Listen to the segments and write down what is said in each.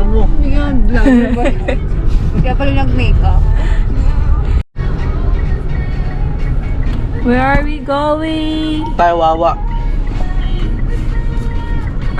vlogger mo. Hindi nga, vlogger ba? Kaya pala nag-makeup. Where are we going? Tayo wawa.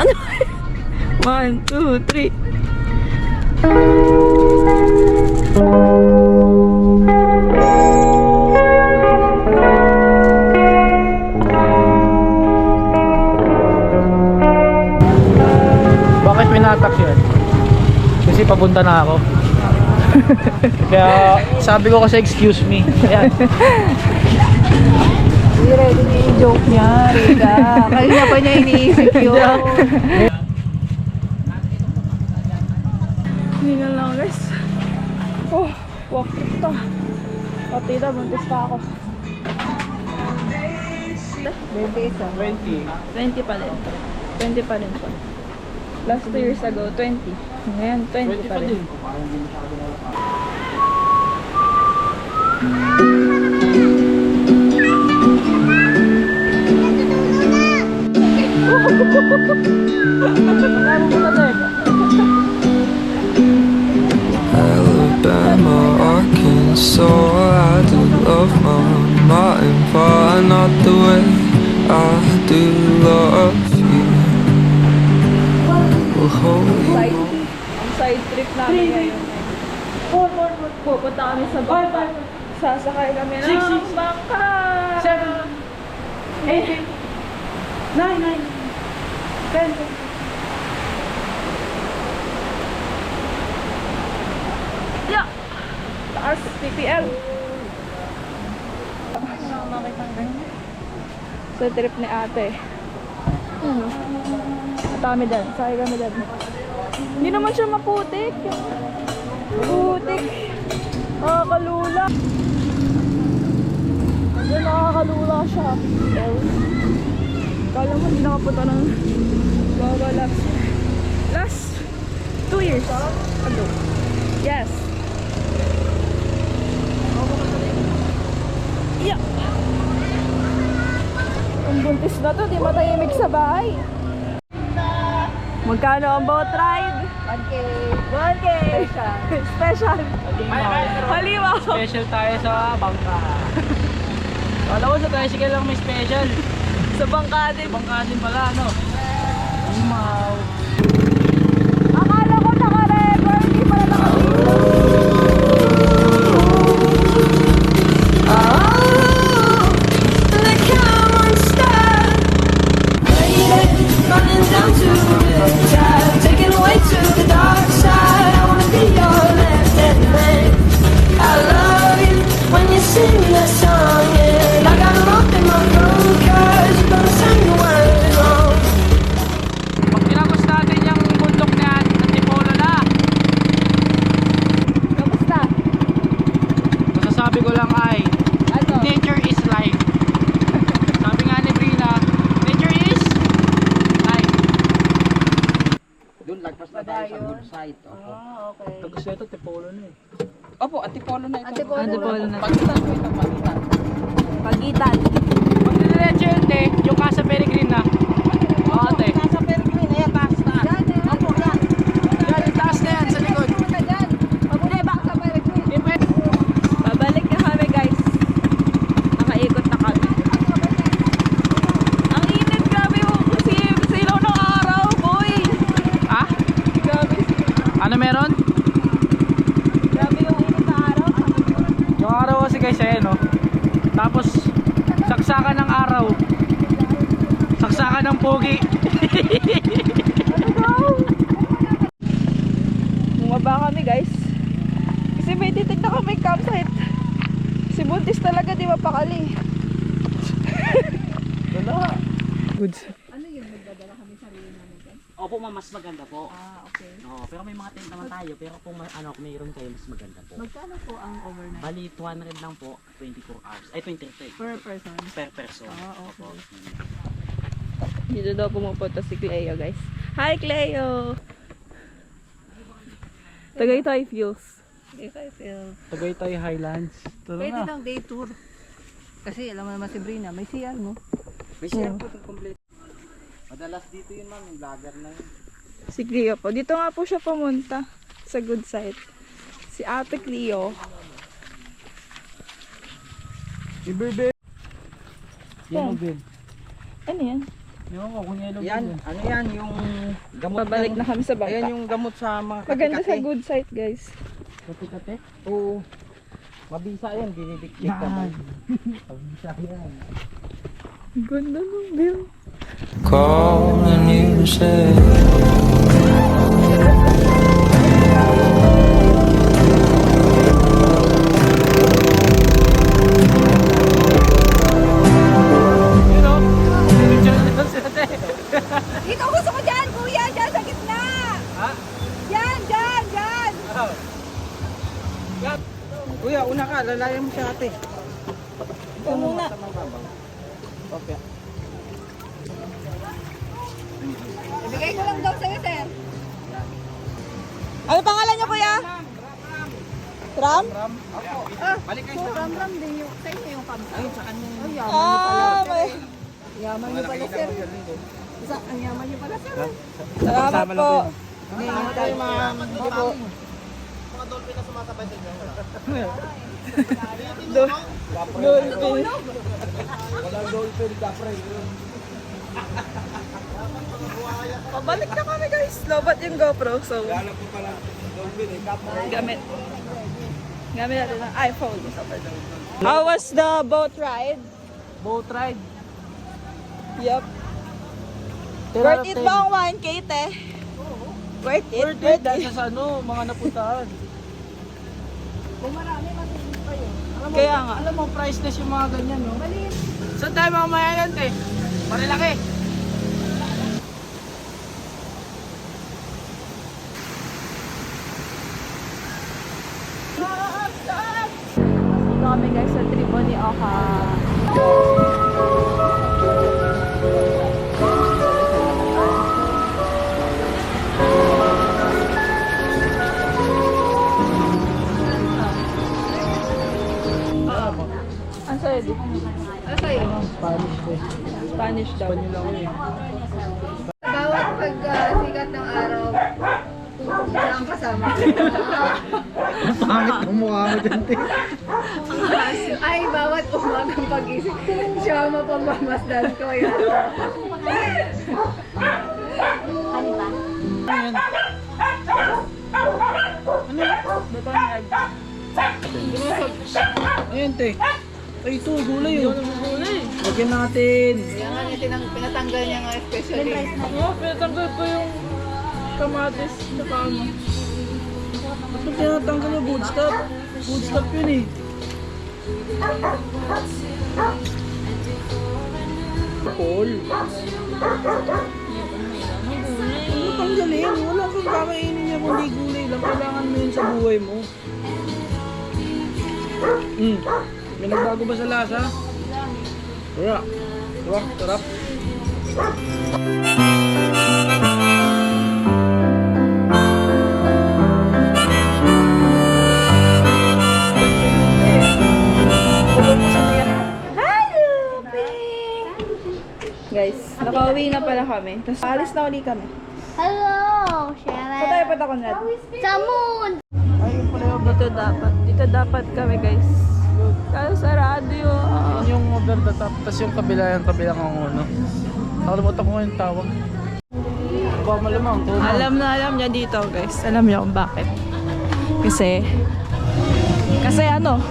Ano? 1, 2, 3. Bakit pinatak yan? Kasi papunta na ako. Kaya sabi ko kasi excuse me. Ayan. Hindi ready na yung joke niya, Rika. Kanina pa niya iniisip yun. Hindi na lang guys. Oh, walk ito. O tita, buntis pa ako. 20 isa. 20. 20 pa rin. 20 pa rin po. Last 2 years ago, 20. Ngayon, 20 pa rin. Alabama, Arkansas, I do love my mountain far, not the way I do love you. We'll hold Ang side trip namin ngayon. Pupunta kami sa bangka. Sasakay kami ng bangka. 7, 8, 9, 10. Yeah! Taas, PPL. Sa trip ni ate. Kami dyan, sakay kami dyan. Hindi naman siya maputik. Putik. Nakakalula. Diyan nakakalula siya. Kala mo hindi nakapunta ng Baba last 2 years ago. Yes. Yeah. Ang buntis na to, di matahimik sa bahay. Magkano ang boat ride? 1K. 1K! Special! Halimaw! Special tayo sa bangka. Kala ko sa tricycle lang may special. Sa bangka din. Bangka din pala, no? Wow. Akala ko naka-record, hindi pala naka-record. running down to the riptide, taken away to the dark side. I wanna be your left-hand man. I love you when you sing that song, and I got a lump in my throat 'cause you're gonna sing the words wrong. Pag tinapos natin yung bundok na yan, Antipolo na. Kamusta? Masasabi ko lang ay, Ano? nature is life. Sabi nga ni Brina, nature is life. Doon, lagpas na tayo sa good side. Okay. Tapos ito, Antipolo na eh. Opo, Antipolo na ito. Antipolo na. Pagitan ko ito, pagitan. Pagitan. Pag nidiretso yun, te, yung Casa Peregrine na. Oo, te. Nasa Peregrine, ayan, taas na. Opo, yan. Yan, yung taas na yan, sa likod. Hindi, baka sa Peregrine. Di ba? Babalik na kami guys. Nakaikot na kami. Ang init, grabe mo. Silaw ng araw, boy. Ha? Grabe. Ano meron? Grabe yung init na araw. Yung araw kasi guys, ayan, no? Tapos, saksakan ng araw. Saksakan ng pogi. Bumaba kami guys. Kasi may titig na kami campsite. Si buntis talaga di mapakali. Wala. Goods. Opo ma'am, mas maganda po. Okay. Oo, pero may mga tent naman tayo. Pero kung mayroon kayo, mas maganda po. Magkano po ang overnight? Bali, 200 lang po, 24 hours. Ay, 23. Per person? Per person. Ah, okay. Opo. Dito daw pumupunta si Cleo guys. Hi Cleo! Tagaytay Fuels. Hindi kayo feel. Tagaytay Highlands. Tara Pwede na. lang day tour. Kasi alam mo naman si Brina, may CR mo. May share po itong complete. Madalas dito yun, ma'am, yung vlogger na yun. Si Cleo po. Dito nga po siya pumunta sa good site. Si Ate Cleo. Ibebe. Yan. Yellow bin. Ano yan? Yung ko kung yellow Yan, bin. ano yan, yung gamot. Pabalik na kami sa Ayan bangka. yung gamot sa mga Maganda sa kati-kati. good site, guys. Kati-kati. Oo. Mabisa yan, dinidikdik ka ba? Mabisa yan. Ganda ng view. Calling you to say You know? Picture nila sila te. Ikaw gusto ko dyan, kuya! Dyan sa gitna! Ha? Dyan! Kuya, una ka, lalayan mo siya ate. Ikaw muna. Okay. Ibigay ko lang daw sa'yo, sir. Ano pangalan niyo, kuya? Ram? Balik kayo sa Ram-ram din yung sa inyo yung kamsa. ayun sa kanya. May... Yaman niyo pala, sir. Ang yaman niyo pala, sir. Salamat po. Hindi, hindi tayo ma'am. Hindi po. Dolphin. Pabalik na kami, guys. Lobat yung GoPro, so... Gamit. Gamit natin ng iPhone. How was the boat ride? Boat ride. Yep. Ten out Worth of it 10. ba ang 1K, te? Worth it? Worth it dahil sa ano, mga napuntahan. Kaya nga. Alam mo, priceless yung mga ganyan, no? Saan tayo mamaya yan, te? Marilaki. Dito kami guys sa Tripoli Oka. Ang sa'yo, di? Ano sa'yo? Spanish, te. Spanish daw. Spanyol ako eh. Bawat pag sikat ng araw, siya ang kasama ko. Pangit ang mukha mo dyan, te. Ay, bawat umagang pag-isip, siya ang mapagmamasdan ko. Yan. Ayan. Ayan, te. Ay, ito, gulay yun. Lagyan natin. Kaya nga pinatanggal niya nga especially. Oo, pinatanggal ko yung kamatis na kama. Ba't mo tinatanggal yung good stuff? Good stuff yun eh. Paul. Ano tanggalin? Wala kang kakainin niya kundi gulay lang. Kailangan mo yun sa buhay mo. May nagbago ba sa lasa? Wala. Diba? Sarap. Guys, nakauwi na pala kami. Tapos alis na uli kami. Hello, Saan Sharon. tayo punta, Conrad? Sa moon. Ayun pala yung Dito dapat. Dito dapat kami, guys. Kasi sarado yun. yun yung over the top. Tapos yung kabilang ang ano. Nakalimutan ko nga yung tawag. Ba malamang. Alam na alam niya dito, guys. Alam niya kung bakit. Kasi ano?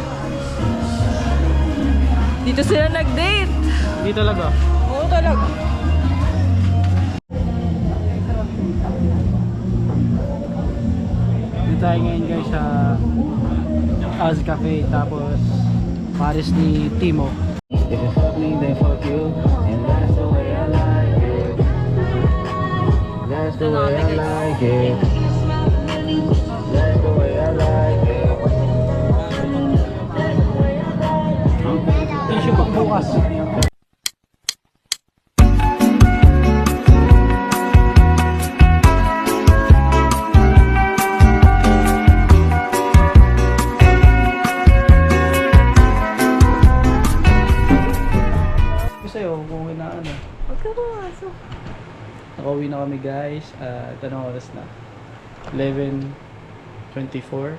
Dito sila nag-date. Hindi talaga. Oo talaga. Dito tayo ngayon guys sa Az Cafe. Tapos Paris ni Timo. if you fuck me, then fuck you, and that's the way I like it. That's the way I like it. That's the way I like it. Tissue pag bukas. Sa'yo, kung ano. Huwag ka pumasok. Nakauwi na kami guys. Anong oras na? 11:24.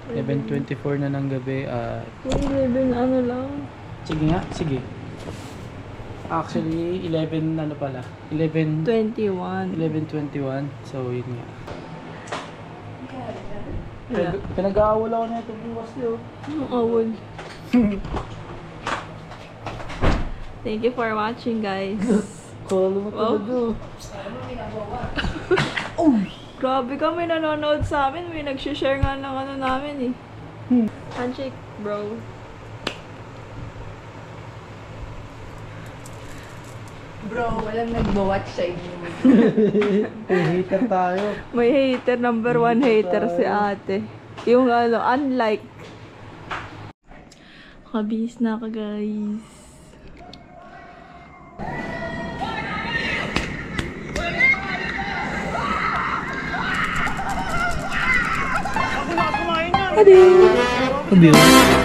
11:24 na ng gabi. 11 ano lang. Sige nga, sige. Actually, 11 ano pala? 21. 11:21. So, yun nga. Pinag-aawal ako na ito bukas yun. Ang awol. Thank you for watching, guys. Kala mo talaga. Grabe ka, may nanonood sa amin. May nag-share nga ng ano namin eh. Handshake, bro. Bro, walang nagbo-watch sa inyo. Hater tayo. May hater, number 1 hater si ate. Yung ano, unlike. Kabis na ka, guys. Adios.